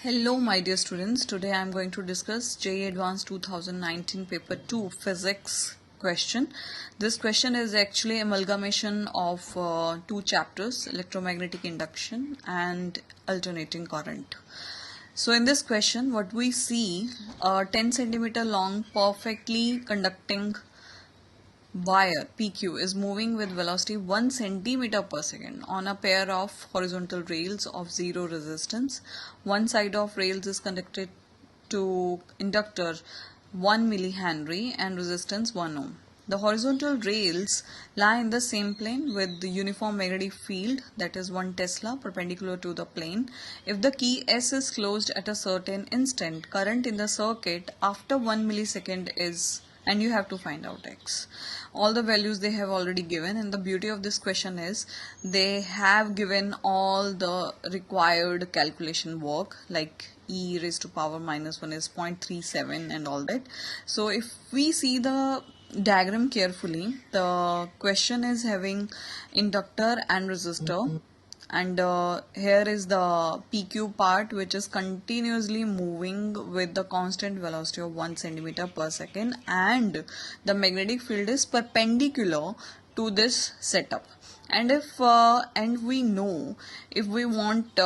Hello my dear students, today I am going to discuss JEE Advanced 2019 paper 2 physics question. This question is actually amalgamation of two chapters, electromagnetic induction and alternating current. So in this question what we see, a 10 centimeter long perfectly conducting wire PQ is moving with velocity 1 centimeter per second on a pair of horizontal rails of zero resistance. One side of rails is connected to inductor 1 millihenry and resistance 1 ohm. The horizontal rails lie in the same plane with the uniform magnetic field, that is 1 Tesla, perpendicular to the plane. If the key S is closed at a certain instant, current in the circuit after 1 millisecond is, and you have to find out X. All the values they have already given, and the beauty of this question is they have given all the required calculation work, like e raised to power minus 1 is 0.37 and all that. So if we see the diagram carefully, the question is having inductor and resistor, and here is the PQ part, which is continuously moving with the constant velocity of 1 centimeter per second, and the magnetic field is perpendicular to this setup. And if and we know, if we want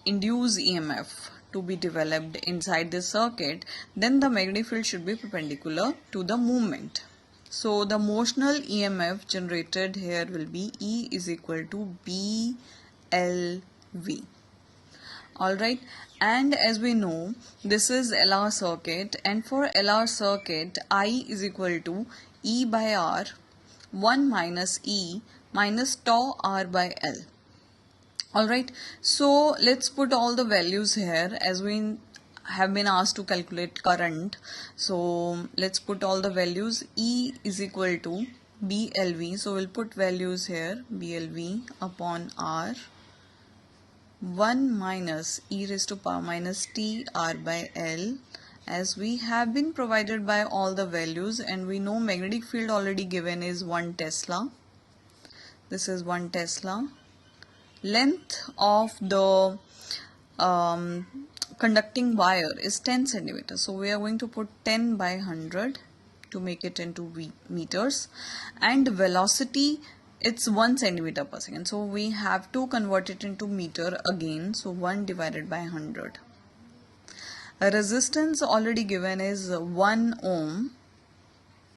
induced EMF to be developed inside this circuit, then the magnetic field should be perpendicular to the movement. So the motional EMF generated here will be E is equal to B LV. Alright, and as we know, this is LR circuit, and for LR circuit I is equal to E by R 1 minus E minus tau R by L. Alright, so let's put all the values here as we have been asked to calculate current. So let's put all the values. E is equal to BLV, so we'll put values here, BLV upon R 1 minus e raised to power minus t R by L, as we have been provided by all the values, and we know magnetic field already given is 1 Tesla. This is 1 Tesla. Length of the conducting wire is 10 centimeters, so we are going to put 10 by 100 to make it into meters, and velocity, it's 1 centimeter per second, so we have to convert it into meter again, so 1 divided by 100. A resistance already given is 1 ohm,